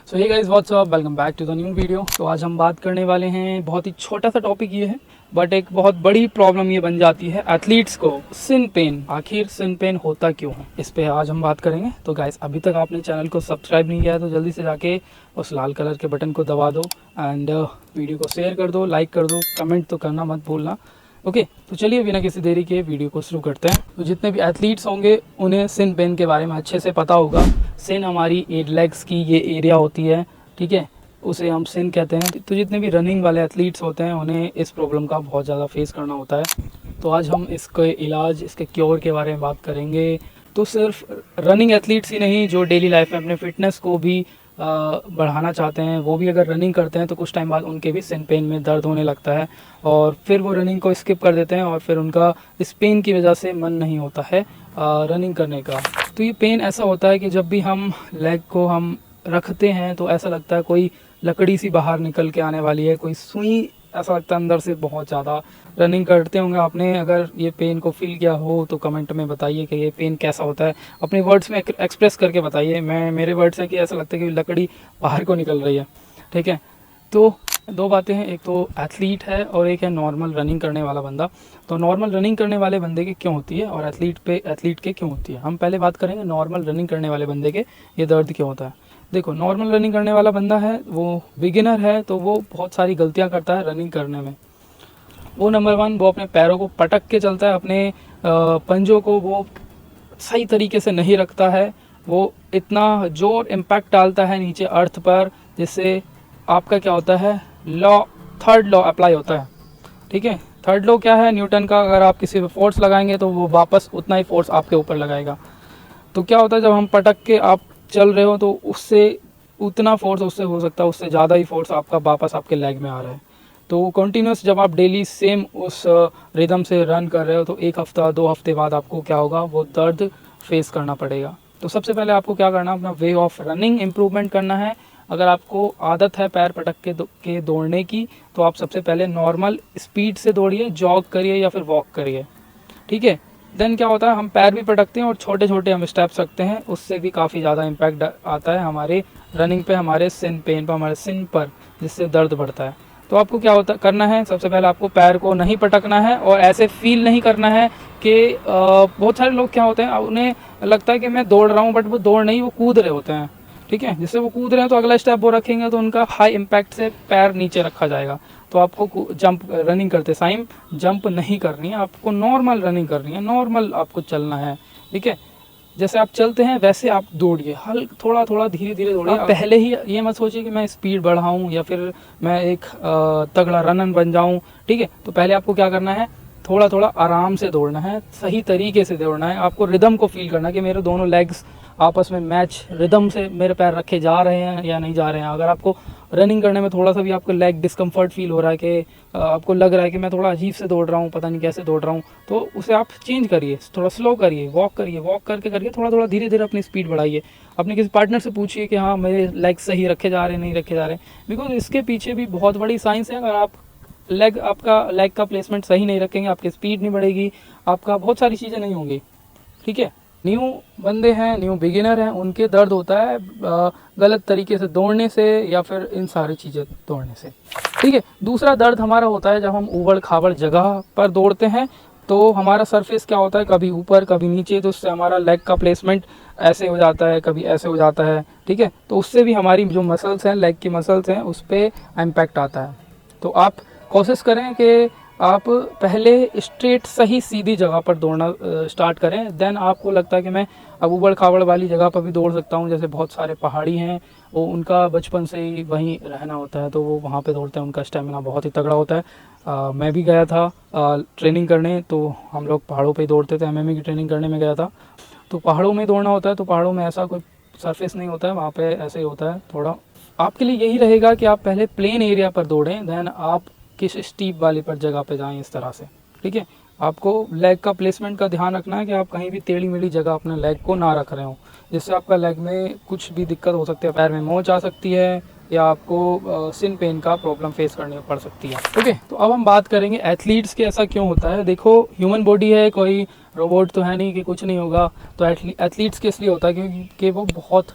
So hey guys what's up, welcome back to the new video. तो आज हम बात करने वाले हैं, बहुत ही छोटा सा टॉपिक ये है बट एक बहुत बड़ी प्रॉब्लम ये बन जाती है एथलीट्स को, सिन पेन। आखिर सिन पेन होता क्यों है, इस पे आज हम बात करेंगे। तो गाइस अभी तक आपने चैनल को सब्सक्राइब नहीं किया है तो जल्दी से जाके उस लाल कलर के बटन को दबा दो एंड वीडियो को शेयर कर दो, लाइक कर दो, कमेंट तो करना मत भूलना। ओके तो चलिए बिना किसी देरी के वीडियो को शुरू करते हैं। तो जितने भी एथलीट्स होंगे उन्हें सिन पेन के बारे में अच्छे से पता होगा। सिन हमारी लेग्स की ये एरिया होती है, ठीक है, उसे हम सिन कहते हैं। तो जितने भी रनिंग वाले एथलीट्स होते हैं उन्हें इस प्रॉब्लम का बहुत ज़्यादा फेस करना होता है। तो आज हम इसके इलाज, इसके क्योर के बारे में बात करेंगे। तो सिर्फ रनिंग एथलीट्स ही नहीं, जो डेली लाइफ में अपने फिटनेस को भी बढ़ाना चाहते हैं, वो भी अगर रनिंग करते हैं तो कुछ टाइम बाद उनके भी सिन पेन में दर्द होने लगता है और फिर वो रनिंग को स्किप कर देते हैं और फिर उनका इस पेन की वजह से मन नहीं होता है रनिंग करने का। तो ये पेन ऐसा होता है कि जब भी हम लेग को हम रखते हैं तो ऐसा लगता है कोई लकड़ी सी बाहर निकल के आने वाली है, कोई सुई, ऐसा लगता है अंदर से। बहुत ज़्यादा रनिंग करते होंगे आपने, अगर ये पेन को फील किया हो तो कमेंट में बताइए कि ये पेन कैसा होता है। अपने वर्ड्स में एक्सप्रेस करके बताइए। मेरे वर्ड्स है कि ऐसा लगता है कि लकड़ी बाहर को निकल रही है, ठीक है। तो दो बातें हैं, एक तो एथलीट है और एक है नॉर्मल रनिंग करने वाला बंदा। तो नॉर्मल रनिंग करने वाले बंदे के क्यों होती है और एथलीट के क्यों होती है। हम पहले बात करेंगे नॉर्मल रनिंग करने वाले बंदे के ये दर्द क्यों होता है। देखो, नॉर्मल रनिंग करने वाला बंदा है, वो बिगिनर है, तो वो बहुत सारी गलतियां करता है रनिंग करने में। वो नंबर 1, वो अपने पैरों को पटक के चलता है, अपने पंजों को वो सही तरीके से नहीं रखता है। वो इतना जोर इम्पैक्ट डालता है नीचे अर्थ पर, जिससे आपका क्या होता है, थर्ड लॉ अप्लाई होता है, ठीक है। थर्ड लॉ क्या है न्यूटन का, अगर आप किसी पे फोर्स लगाएंगे तो वो वापस उतना ही फोर्स आपके ऊपर लगाएगा। तो क्या होता है, जब हम पटक के आप चल रहे हो तो उससे उतना फोर्स उससे हो सकता है, उससे ज़्यादा ही फोर्स आपका वापस आपके लेग में आ रहा है। तो कंटिन्यूस जब आप डेली सेम उस रिदम से रन कर रहे हो तो 1 हफ्ता 2 हफ्ते बाद आपको क्या होगा, वो दर्द फेस करना पड़ेगा। तो सबसे पहले आपको क्या करना है, अपना वे ऑफ रनिंग इम्प्रूवमेंट करना है। अगर आपको आदत है पैर पटक के दौड़ने की तो आप सबसे पहले नॉर्मल स्पीड से दौड़िए, जॉग करिए या फिर वॉक करिए, ठीक है। देन क्या होता है, हम पैर भी पटकते हैं और छोटे छोटे हम स्टेप्स रखते हैं, उससे भी काफ़ी ज़्यादा इम्पैक्ट आता है हमारे रनिंग पे, हमारे सिन पेन पर, हमारे सिन पर, जिससे दर्द बढ़ता है। तो आपको क्या होता करना है, सबसे पहले आपको पैर को नहीं पटकना है और ऐसे फील नहीं करना है कि बहुत सारे लोग क्या होते हैं, उन्हें लगता है कि मैं दौड़ रहा हूँ, बट वो दौड़ नहीं, वो कूद रहे होते हैं, ठीक है। जिससे वो कूद रहे हैं तो अगला स्टेप वो रखेंगे तो उनका हाई इम्पैक्ट से पैर नीचे रखा जाएगा। तो आपको जंप रनिंग करते टाइम जंप नहीं करनी है, आपको नॉर्मल रनिंग करनी है, नॉर्मल आपको चलना है, ठीक है। जैसे आप चलते हैं वैसे आप दौड़िए, थोड़ा थोड़ा धीरे धीरे दौड़िए। पहले ही ये मत सोचिए कि मैं स्पीड बढ़ाऊं या फिर मैं एक तगड़ा रनर बन जाऊं, ठीक है। तो पहले आपको क्या करना है, थोड़ा थोड़ा आराम से दौड़ना है, सही तरीके से दौड़ना है। आपको रिदम को फील करना है कि मेरे दोनों लेग्स आपस में मैच रिदम से मेरे पैर रखे जा रहे हैं या नहीं जा रहे हैं। अगर आपको रनिंग करने में थोड़ा सा भी आपको लेग डिस्कम्फर्ट फील हो रहा है कि आपको लग रहा है कि मैं थोड़ा अजीब से दौड़ रहा हूँ, पता नहीं कैसे दौड़ रहा हूँ, तो उसे आप चेंज करिए, थोड़ा स्लो करिए, वॉक करिए, वॉक करके थोड़ा थोड़ा धीरे धीरे अपनी स्पीड बढ़ाइए। अपने किसी पार्टनर से पूछिए कि हाँ मेरे लेग सही रखे जा रहे हैं, नहीं रखे जा रहे हैं, बिकॉज इसके पीछे भी बहुत बड़ी साइंस है। अगर आप आपका लेग का प्लेसमेंट सही नहीं रखेंगे, आपकी स्पीड नहीं बढ़ेगी, आपका बहुत सारी चीज़ें नहीं होंगी, ठीक है। न्यू बंदे हैं, न्यू बिगिनर हैं, उनके दर्द होता है गलत तरीके से दौड़ने से या फिर इन सारी चीज़ें दौड़ने से, ठीक है। दूसरा दर्द हमारा होता है जब हम ऊबड़ खाबड़ जगह पर दौड़ते हैं तो हमारा सरफेस क्या होता है, कभी ऊपर कभी नीचे, तो उससे हमारा लेग का प्लेसमेंट ऐसे हो जाता है, कभी ऐसे हो जाता है, ठीक है। तो उससे भी हमारी जो मसल्स हैं, लेग की मसल्स हैं, उस पर इम्पैक्ट आता है। तो आप कोशिश करें कि आप पहले स्ट्रेट सही सीधी जगह पर दौड़ना स्टार्ट करें। देन आपको लगता है कि मैं अब ऊबड़ खाबड़ वाली जगह पर भी दौड़ सकता हूँ, जैसे बहुत सारे पहाड़ी हैं, वो उनका बचपन से ही वहीं रहना होता है तो वो वहाँ पे दौड़ते हैं, उनका स्टेमिना बहुत ही तगड़ा होता है। मैं भी गया था ट्रेनिंग करने, तो हम लोग पहाड़ों पे ही दौड़ते थे, एमएमए की ट्रेनिंग करने में गया था। तो पहाड़ों में दौड़ना होता है, तो पहाड़ों में ऐसा कोई सरफेस नहीं होता है, वहाँ पे ऐसे ही होता है। थोड़ा आपके लिए यही रहेगा कि आप पहले प्लेन एरिया पर दौड़ें, देन आप किस स्टीप वाली पर जगह पे जाएं, इस तरह से, ठीक है। आपको लेग का प्लेसमेंट का ध्यान रखना है कि आप कहीं भी टेढ़ी मेढ़ी जगह अपने लेग को ना रख रहे हो, जिससे आपका लेग में कुछ भी दिक्कत हो सकती है, पैर में मोच आ सकती है या आपको सिन पेन का प्रॉब्लम फेस करनी पड़ सकती है, ओके। तो अब हम बात करेंगे एथलीट्स के ऐसा क्यों होता है। देखो, ह्यूमन बॉडी है, कोई रोबोट तो है नहीं कि कुछ नहीं होगा। तो एथलीट्स के इसलिए होता है क्योंकि वो बहुत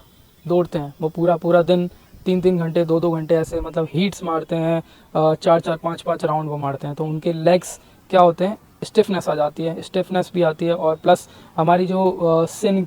दौड़ते हैं, वो पूरा पूरा दिन 3-3 घंटे 2-2 घंटे ऐसे मतलब हीट्स मारते हैं, 4-4 5-5 राउंड वो मारते हैं, तो उनके लेग्स क्या होते हैं, स्टिफनेस आ जाती है, स्टिफनेस भी आती है और प्लस हमारी जो सिन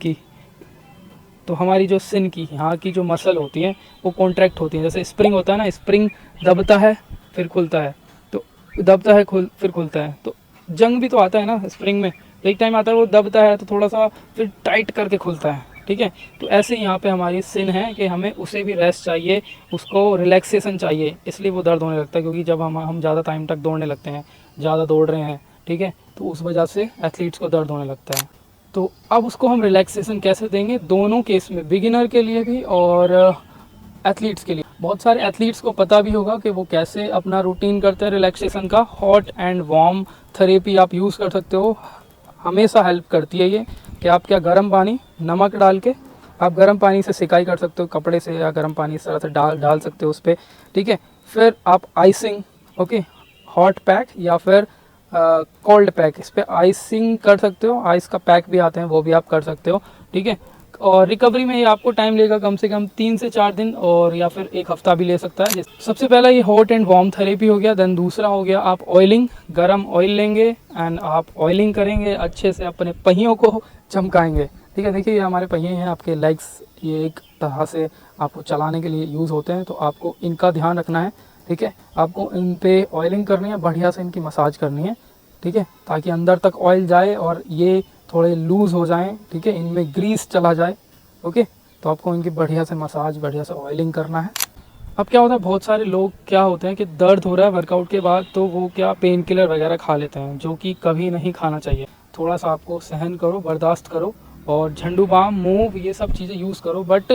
की यहाँ की जो मसल होती है वो कॉन्ट्रैक्ट होती है। जैसे स्प्रिंग होता है ना, स्प्रिंग दबता है फिर खुलता है, तो दबता है फिर खुलता है, तो जंग भी तो आता है ना स्प्रिंग में, एक टाइम आता है वो दबता है तो थोड़ा सा फिर टाइट करके खुलता है, ठीक है। तो ऐसे यहाँ पे हमारी सिन है कि हमें उसे भी रेस्ट चाहिए, उसको रिलैक्सेशन चाहिए, इसलिए वो दर्द होने लगता है। क्योंकि जब हम ज़्यादा टाइम तक दौड़ने लगते हैं, ज़्यादा दौड़ रहे हैं, ठीक है, तो उस वजह से एथलीट्स को दर्द होने लगता है। तो अब उसको हम रिलैक्सेशन कैसे देंगे, दोनों केस में, बिगिनर के लिए भी और एथलीट्स के लिए। बहुत सारे एथलीट्स को पता भी होगा कि वो कैसे अपना रूटीन करते हैं रिलैक्सेशन का। हॉट एंड वार्म थेरेपी आप यूज़ कर सकते हो, हमेशा हेल्प करती है ये। कि आप क्या, गर्म पानी नमक डाल के आप गर्म पानी से सिकाई कर सकते हो कपड़े से, या गर्म पानी इस तरह से डाल सकते हो उस पर, ठीक है। फिर आप आइसिंग, ओके, हॉट पैक या फिर कोल्ड पैक, इस पर आइसिंग कर सकते हो, आइस का पैक भी आते हैं वो भी आप कर सकते हो, ठीक है। और रिकवरी में ये आपको टाइम लेगा कम से कम 3 से 4 दिन, और या फिर 1 हफ्ता भी ले सकता है। सबसे पहला ये हॉट एंड वार्म थेरेपी हो गया। देन दूसरा हो गया आप ऑयलिंग, गरम ऑयल लेंगे एंड आप ऑयलिंग करेंगे, अच्छे से अपने पहियों को चमकाएंगे, ठीक है। देखिए ये हमारे पहिए हैं, आपके लेग्स ये एक तरह से आपको चलाने के लिए यूज़ होते हैं, तो आपको इनका ध्यान रखना है, ठीक है। आपको इन पे ऑयलिंग करनी है, बढ़िया से इनकी मसाज करनी है, ठीक है, ताकि अंदर तक ऑयल जाए और ये थोड़े लूज़ हो जाएं, ठीक है, इनमें ग्रीस चला जाए, ओके। तो आपको इनकी बढ़िया से मसाज, बढ़िया से ऑयलिंग करना है। अब क्या होता है, बहुत सारे लोग क्या होते हैं कि दर्द हो रहा है वर्कआउट के बाद, तो वो क्या पेन किलर वगैरह खा लेते हैं, जो कि कभी नहीं खाना चाहिए। थोड़ा सा आपको सहन करो, बर्दाश्त करो, और झंडू बाम, मूव, ये सब चीज़ें यूज़ करो, बट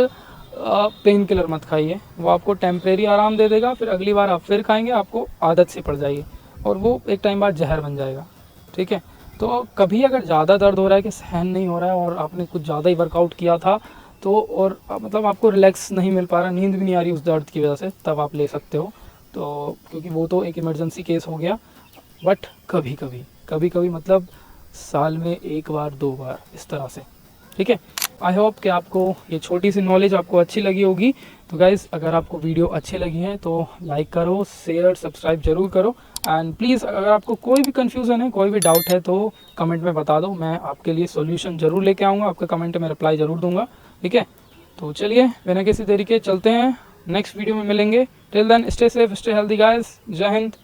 पेन किलर मत खाइए। वो आपको टेम्परेरी आराम दे देगा, फिर अगली बार आप फिर खाएंगे, आपको आदत सी पड़ जाएगी और वो एक टाइम बाद जहर बन जाएगा, ठीक है। तो कभी अगर ज़्यादा दर्द हो रहा है कि सहन नहीं हो रहा है और आपने कुछ ज़्यादा ही वर्कआउट किया था, तो और मतलब आपको रिलैक्स नहीं मिल पा रहा, नींद भी नहीं आ रही उस दर्द की वजह से, तब आप ले सकते हो। तो क्योंकि वो तो एक इमरजेंसी केस हो गया, बट कभी कभी मतलब साल में 1 बार 2 बार इस तरह से, ठीक है। आई होप कि आपको ये छोटी सी नॉलेज आपको अच्छी लगी होगी। तो गाइज़, अगर आपको वीडियो अच्छी लगी है तो लाइक करो, शेयर, सब्सक्राइब जरूर करो, एंड प्लीज़ अगर आपको कोई भी कन्फ्यूज़न है, कोई भी डाउट है, तो कमेंट में बता दो, मैं आपके लिए सॉल्यूशन ज़रूर लेके आऊँगा, आपके कमेंट में रिप्लाई ज़रूर दूंगा, ठीक है। तो चलिए बिना किसी तरीके चलते हैं, नेक्स्ट वीडियो में मिलेंगे। Till then stay safe, stay healthy guys, जय हिंद।